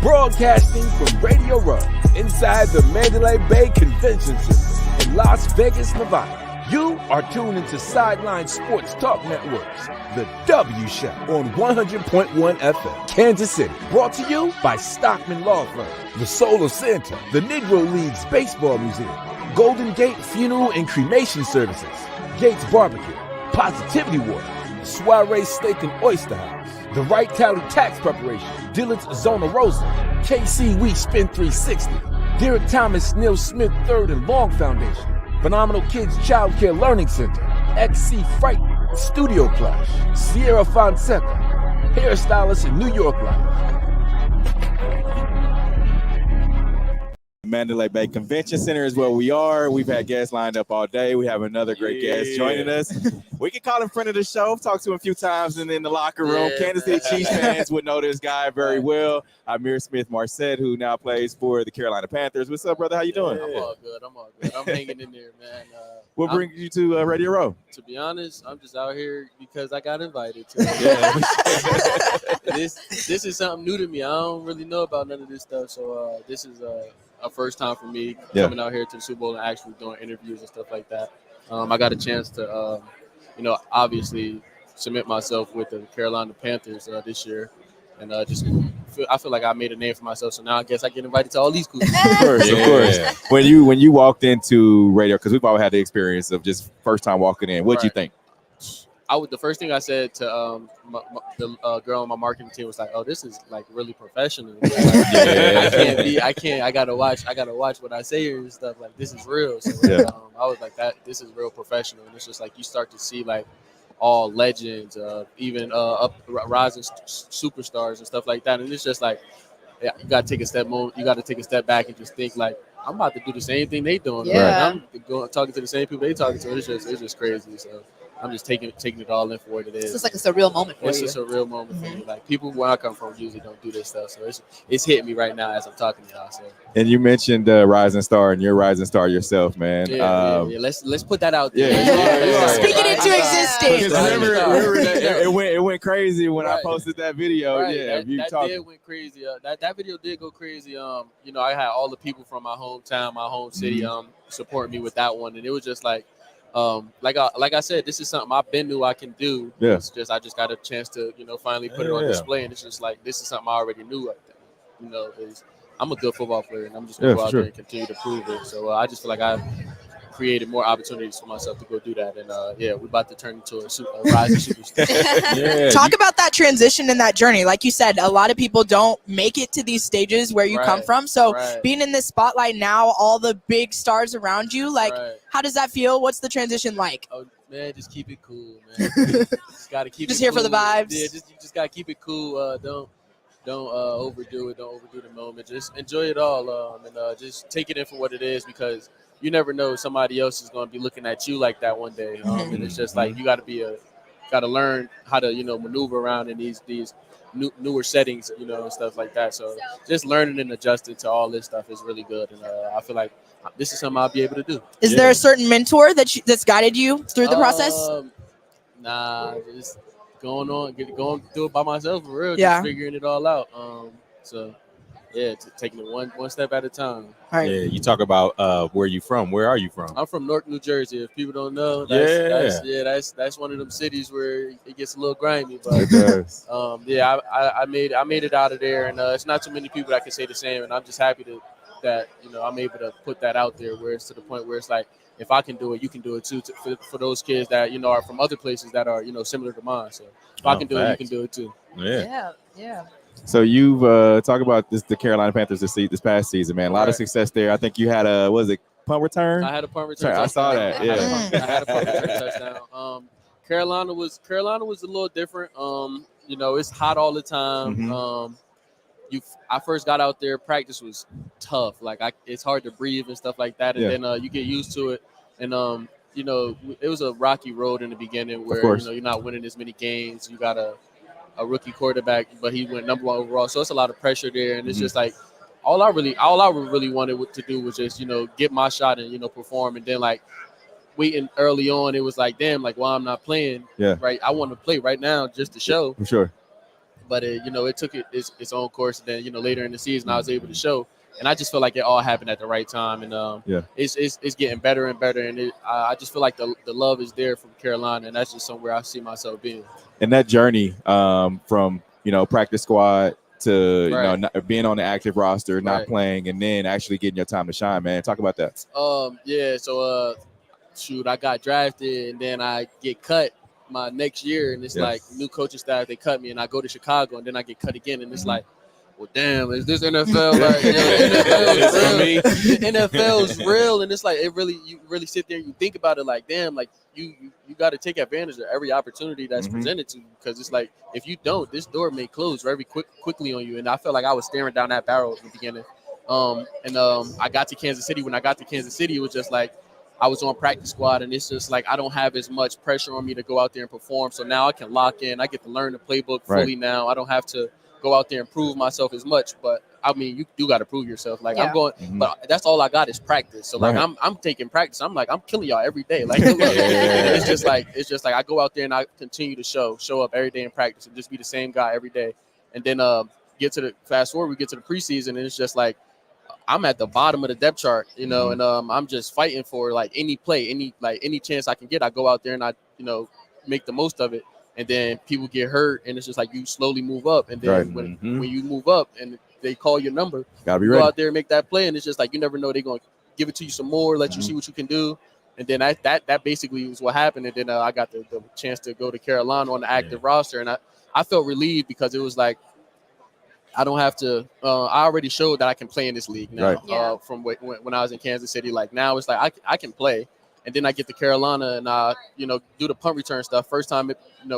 Broadcasting from Radio Row inside the Mandalay Bay Convention Center in Las Vegas, Nevada. You are tuned into Sideline Sports Talk Network's The W Show on 100.1 FM, Kansas City. Brought to you by Stockman Law Firm, The Soul of Santa, the Negro Leagues Baseball Museum, Golden Gate Funeral and Cremation Services, Gates Barbecue, Positivity Water, Soiree Steak and Oyster House, The Right Tally Tax Preparation, Dillard's Zona Rosa, KC We Spin 360, Derek Thomas Neil Smith III and Long Foundation, Phenomenal Kids Child Care Learning Center, XC Fright Studio Plush, Sierra Fonseca, hairstylist in New York Life. Mandalay Bay Convention Center is where we are. We've had guests lined up all day. We have another great guest joining us. We can call him friend of the show. Talked to him a few times in the locker room. Kansas City Chiefs fans would know this guy very well. Amir Smith-Marset, who now plays for the Carolina Panthers. What's up, brother? How you doing? I'm all good. I'm hanging in there, man. What brings you to Radio Row? To be honest, I'm just out here because I got invited to. This is something new to me. I don't really know about none of this stuff, so this is a first time for me coming out here to the Super Bowl and actually doing interviews and stuff like that. I got a chance to, obviously submit myself with the Carolina Panthers this year, and I feel like I made a name for myself. So now I guess I get invited to all these schools. Of course. When you walked into radio, because we've all had the experience of just first time walking in, what'd you think? The first thing I said to the girl on my marketing team was like, "Oh, this is like really professional. Like, I gotta watch what I say here and stuff. Like this is real." So I was like, this is real professional, and it's just like you start to see like all legends, even up rising superstars and stuff like that, and it's just like, you gotta take a step back and just think like, I'm about to do the same thing they doing. Yeah. Right? I'm talking to the same people they talking to. It's just crazy. So I'm just taking it all in for what it is. It's just like it's a real moment for you. It's just a real moment for me. Like people where I come from usually don't do this stuff. So it's hitting me right now as I'm talking to y'all. So. And you mentioned Rising Star, and you're Rising Star yourself, man. Yeah. Let's put that out there. Speak it into existence. Remember it went crazy when I posted that video. Right. Yeah, that did went crazy. That video did go crazy. I had all the people from my hometown, my home city, support me with that one, and it was just like. Like I said, this is something I've been knew I can do. Yeah. It's just I just got a chance to finally put it on display, and it's just like this is something I already knew. I'm a good football player, and I'm just gonna go out there and continue to prove it. So I just feel like I've created more opportunities for myself to go do that, and we're about to turn into a rising superstar. Talk about that transition and that journey. Like you said, a lot of people don't make it to these stages where you come from. So being in this spotlight now, all the big stars around you, how does that feel? What's the transition like? Oh man, just keep it cool, man. Just gotta keep just it here cool. for the vibes. Yeah, you just gotta keep it cool. Don't overdo it. Don't overdo the moment. Just enjoy it all, and just take it in for what it is, because you never know, somebody else is going to be looking at you like that one day. And it's just like you got to learn how to maneuver around in these newer settings, and stuff like that. So just learning and adjusting to all this stuff is really good, and I feel like this is something I'll be able to do. Is there a certain mentor that's guided you through the process? Nah, just going through it by myself for real. Yeah. Just figuring it all out. Taking it one step at a time. All right. Yeah, you talk about where you from. Where are you from? I'm from Newark, New Jersey. If people don't know, that's one of them cities where it gets a little grimy. But it does. I made it out of there, and it's not too many people that can say the same. And I'm just happy that I'm able to put that out there, where it's to the point where it's like, if I can do it, you can do it too. For those kids that are from other places that are similar to mine. So if I can do it, you can do it too. Yeah. So you've talked about the Carolina Panthers this past season, man. A lot of success there. I think you had punt return? I had a punt return. I saw that. Yeah, I had a punt return touchdown. Carolina was a little different. It's hot all the time. I first got out there, practice was tough. Like it's hard to breathe and stuff like that, and then you get used to it. And it was a rocky road in the beginning where you're not winning as many games. You got a rookie quarterback, but he went number 1 overall, so it's a lot of pressure there. And it's just like all I really wanted to do was just get my shot and perform. And then like waiting early on, it was like, damn, like, why I'm not playing? Yeah, right. I want to play right now just to show. For sure. but it took its own course. And then later in the season, I was able to show, and I just feel like it all happened at the right time. And it's getting better and better. And I just feel like the love is there from Carolina, and that's just somewhere I see myself being. And that journey from practice squad to being on the active roster, not playing, and then actually getting your time to shine, man. Talk about that. So I got drafted, and then I get cut my next year, and it's like new coaching staff, they cut me, and I go to Chicago, and then I get cut again, and it's like, well, damn, is this NFL? Like, NFL's real, and it's like you really sit there and you think about it, like, damn, like you got to take advantage of every opportunity that's presented to you, because it's like if you don't, this door may close very quickly on you. And I felt like I was staring down that barrel at the beginning. I got to Kansas City. When I got to Kansas City, it was just like I was on practice squad, and it's just like I don't have as much pressure on me to go out there and perform. So now I can lock in. I get to learn the playbook fully now. I don't have to go out there and prove myself as much. But I mean, you do got to prove yourself. Like I'm going, but that's all I got is practice. So like I'm taking practice. I'm like I'm killing y'all every day. Like it's just like I go out there and I continue to show up every day in practice and just be the same guy every day. And then we get to the preseason, and it's just like I'm at the bottom of the depth chart, and I'm just fighting for like any play, any chance I can get. I go out there and I make the most of it. And then people get hurt, and it's just like you slowly move up. And then when you move up and they call your number, gotta be go ready. Out there and make that play. And it's just like you never know, they're going to give it to you some more, let you see what you can do. And then that basically was what happened. And then I got the chance to go to Carolina on the active roster. And I felt relieved because it was like I don't have to I already showed that I can play in this league now from when I was in Kansas City. Like now it's like I can play. And then I get to Carolina and do the punt return stuff. First time,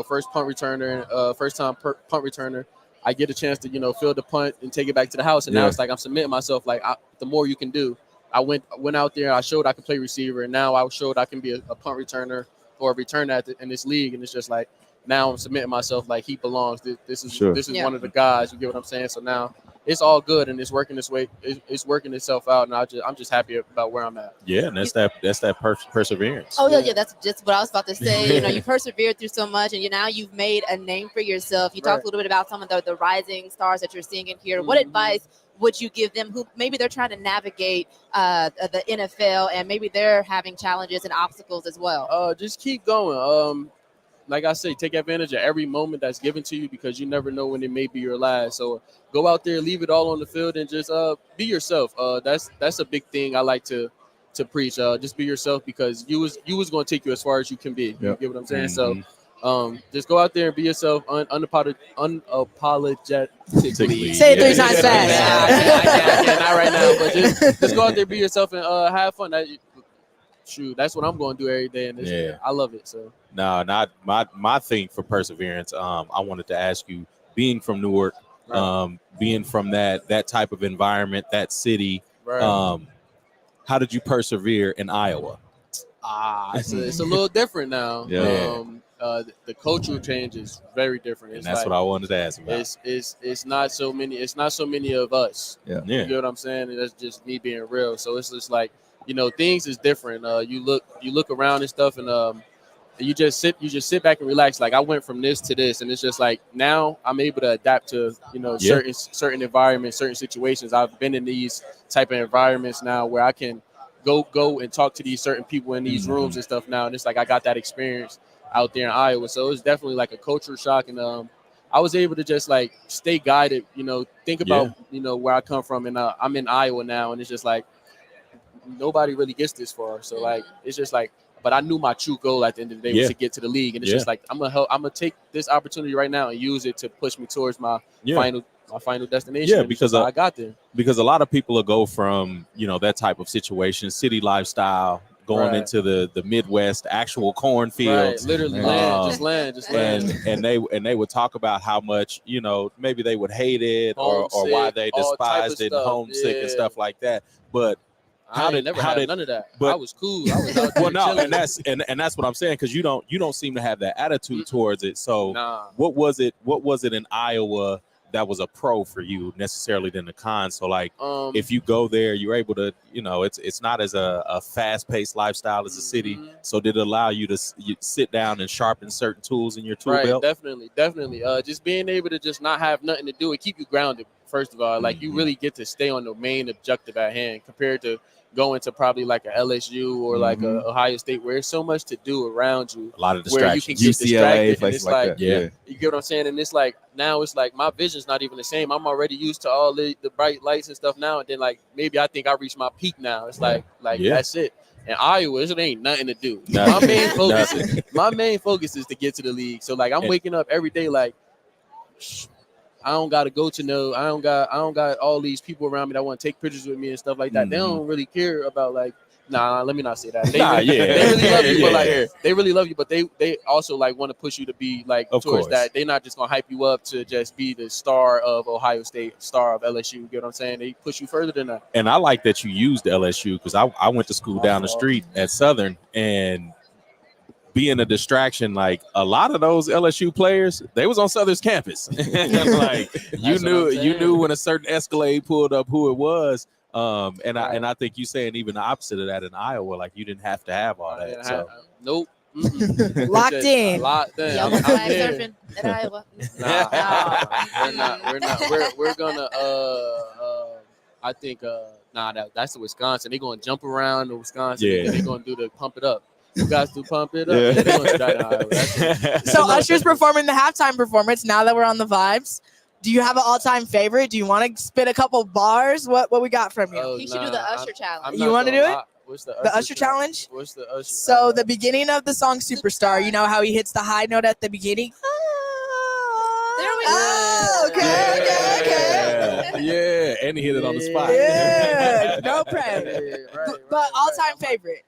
first punt returner. I get a chance to field the punt and take it back to the house. And now it's like I'm submitting myself. Like the more you can do. I went out there. I showed I could play receiver, and now I showed I can be a punt returner or a returner in this league. And it's just like now I'm submitting myself like he belongs. This is one of the guys. You get what I'm saying? So now it's all good, and it's working this way. It's working itself out, and I'm just happy about where I'm at. Yeah, and that's that perseverance. Oh yeah, that's just what I was about to say. You persevered through so much, and now you've made a name for yourself. You talked a little bit about some of the rising stars that you're seeing in here. What advice would you give them who maybe they're trying to navigate the NFL, and maybe they're having challenges and obstacles as well? Just keep going. Like I say, take advantage of every moment that's given to you, because you never know when it may be your last. So go out there, leave it all on the field, and just be yourself. That's a big thing I like to preach. Just be yourself, because you was going to take you as far as you can be. You get what I'm saying? So just go out there and be yourself unapologetically. Say it 3 times fast. I can't not right now, but just go out there, be yourself, and have fun. That's what I'm going to do every day, and I love it. So no, not my thing for perseverance. I wanted to ask you, being from Newark, being from that type of environment, that city, how did you persevere in Iowa? It's a little different now. The cultural change is very different. And that's what I wanted to ask about. It's not so many of us. You get what I'm saying? And that's just me being real. So it's just like, things is different. You look around and stuff, and you just sit back and relax. Like I went from this to this, and it's just like now I'm able to adapt to certain environments, certain situations. I've been in these type of environments now where I can go and talk to these certain people in these rooms and stuff now, and it's like I got that experience out there in Iowa. So it was definitely like a culture shock, and I was able to just like stay guided. Think about where I come from, and I'm in Iowa now, and it's just like nobody really gets this far. So like it's just like, but I knew my true goal at the end of the day was to get to the league, and it's just like I'm gonna take this opportunity right now and use it to push me towards my final destination. Yeah, because I got there. Because a lot of people will go from that type of situation, city lifestyle, going into the Midwest, actual cornfields, literally land. And they would talk about how much maybe they would hate it or why they despised it, and homesick and stuff like that. But how did none of that? But I was cool. I was out there and that's what I'm saying, because you don't seem to have that attitude towards it. So what was it in Iowa that was a pro for you necessarily than the con. So like, if you go there, you're able to, it's not as a fast-paced lifestyle as a city. So did it allow you to sit down and sharpen certain tools in your tool belt? Definitely. Just being able to just not have nothing to do and keep you grounded. First of all, like you really get to stay on the main objective at hand compared to going to probably like a LSU or like a Ohio State where there's so much to do around you. A lot of distractions. Where you can get distracted. And it's like you get what I'm saying? And it's like, now it's like my vision's not even the same. I'm already used to all the bright lights and stuff now. And then like, maybe I think I reached my peak now. It's like that's it. In Iowa, it ain't nothing to do. My main focus is to get to the league. So like, I'm waking up every day like, I don't got to go to I don't got all these people around me that want to take pictures with me and stuff like that. They don't really care about like, let me not say that. They really love you, but like they really love you, but they also like want to push you to be like towards that. They're not just gonna hype you up to just be the star of Ohio State, star of LSU. You get what I'm saying? They push you further than that. And I like that you used LSU because I went to school down the street at Southern, and being a distraction, like a lot of those LSU players, they was on Southern's campus. Like you knew when a certain Escalade pulled up who it was. And I think you saying even the opposite of that in Iowa, like you didn't have to have all that. So. Nope. Locked in. Yeah, we're flag surfing at Iowa. We're not. We're gonna. I think. That's the Wisconsin. They're gonna jump around the Wisconsin. Yeah. They're gonna do the pump it up. You guys do pump it up. Yeah. They're gonna do that in Iowa. So Usher's performing the halftime performance. Now that we're on the vibes, do you have an all-time favorite? Do you want to spit a couple bars? What we got from you? He should do the Usher challenge. You want to do it? What's the Usher challenge? What's the Usher? So the beginning of the song Superstar, you know how he hits the high note at the beginning? There we go. Okay. Yeah, and he hit it on the spot. Yeah, no pressure. But all-time favorite.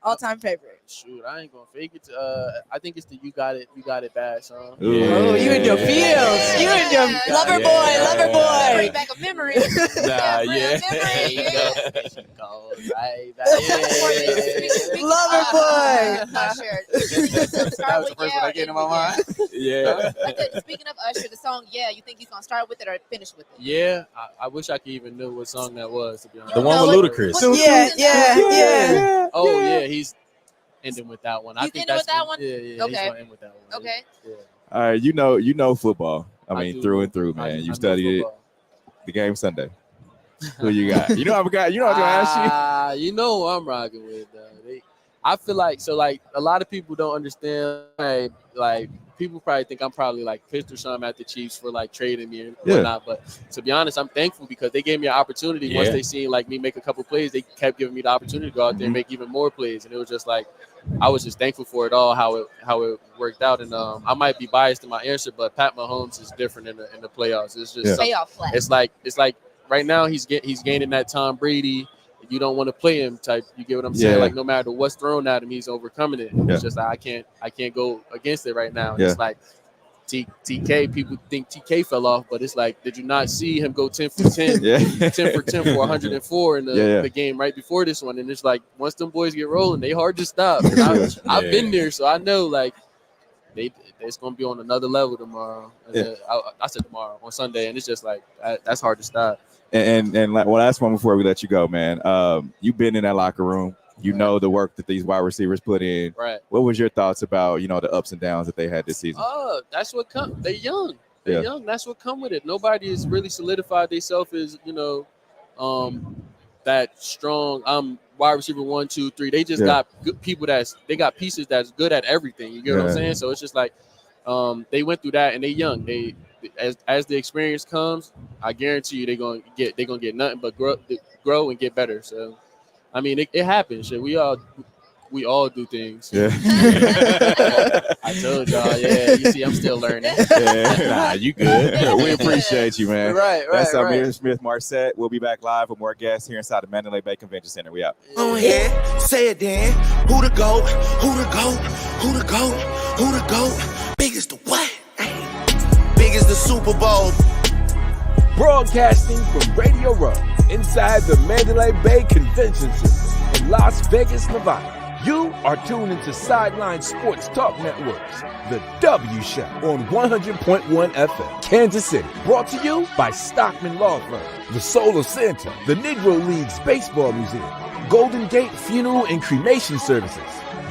Shoot, I ain't gonna fake it. I think it's the You Got It Bad song. Oh, you in your feels. You in your lover boy. Bring back a memory. Lover boy. Usher. That was the first one that came to my mind. Yeah. Speaking of Usher, the song, you think he's gonna start with it or finish with it? Yeah, I wish I could even know what song that was, to be honest. The one with Ludacris. Yeah. Oh yeah, he's ending with that one. He's ending with that one? Yeah. Okay. He's gonna end with that one. Okay. Yeah. All right, you know football. I mean, through and through, man. You studied it. The game Sunday. Who you got? You know I'm gonna ask you. You know who I'm rocking with. I feel like a lot of people don't understand. Like people probably think I'm probably like pissed or something at the Chiefs for like trading me and whatnot. But to be honest, I'm thankful because they gave me an opportunity. Once they seen like me make a couple plays, they kept giving me the opportunity to go out there and make even more plays. And it was just like I was just thankful for it all, how it worked out. And I might be biased in my answer, but Pat Mahomes is different in the playoffs. It's just it's like right now he's gaining that Tom Brady. You don't want to play him type. You get what I'm saying? Like no matter what's thrown at him, he's overcoming it. It's just like I can't go against it right now. It's like TK. People think TK fell off, but it's like, did you not see him go 10 for 10, 10 for 10 for 104 in the game right before this one? And it's like once them boys get rolling, they hard to stop. I've been there, so I know like it's gonna be on another level tomorrow. I said tomorrow on Sunday, and it's just like that's hard to stop. And like, last one before we let you go, man. You've been in that locker room. You know the work that these wide receivers put in. Right. What was your thoughts about the ups and downs that they had this season? That's what come. They're young. They're young. That's what come with it. Nobody has really solidified themselves as that strong. Wide receiver 1, 2, 3. They just got good people. They got pieces that's good at everything. You get what I'm saying? So it's just like they went through that, and they young. As the experience comes, I guarantee you they're gonna get nothing but grow and get better. So, I mean, it happens. Shit, we all do things. Yeah. I told y'all. Yeah, you see, I'm still learning. Nah, you good. We appreciate you, man. Right. That's Amir Smith-Marset. We'll be back live with more guests here inside the Mandalay Bay Convention Center. We out. Go ahead, say it then. Who the GOAT? Who the GOAT? Who the GOAT? Who the GOAT? Big as the what? Big as the Super Bowl. Broadcasting from Radio Row inside the Mandalay Bay Convention Center in Las Vegas, Nevada. You are tuned into Sideline Sports Talk Networks, the W Show on 100.1 FM, Kansas City. Brought to you by Stockman Law Firm, the Soul of Santa, the Negro Leagues Baseball Museum, Golden Gate Funeral and Cremation Services,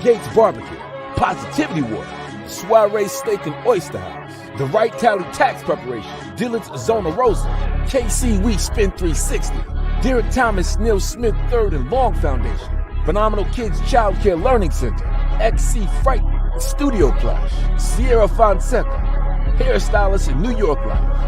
Gates Barbecue, Positivity Water, Soiree Steak and Oyster House, The Right Tally Tax Preparation, Dillard's Zona Rosa, KC We Spin 360, Derek Thomas Neil Smith III and Long Foundation, Phenomenal Kids Child Care Learning Center, XC Fright Studio Plush, Sierra Fonseca, Hairstylist in New York Life,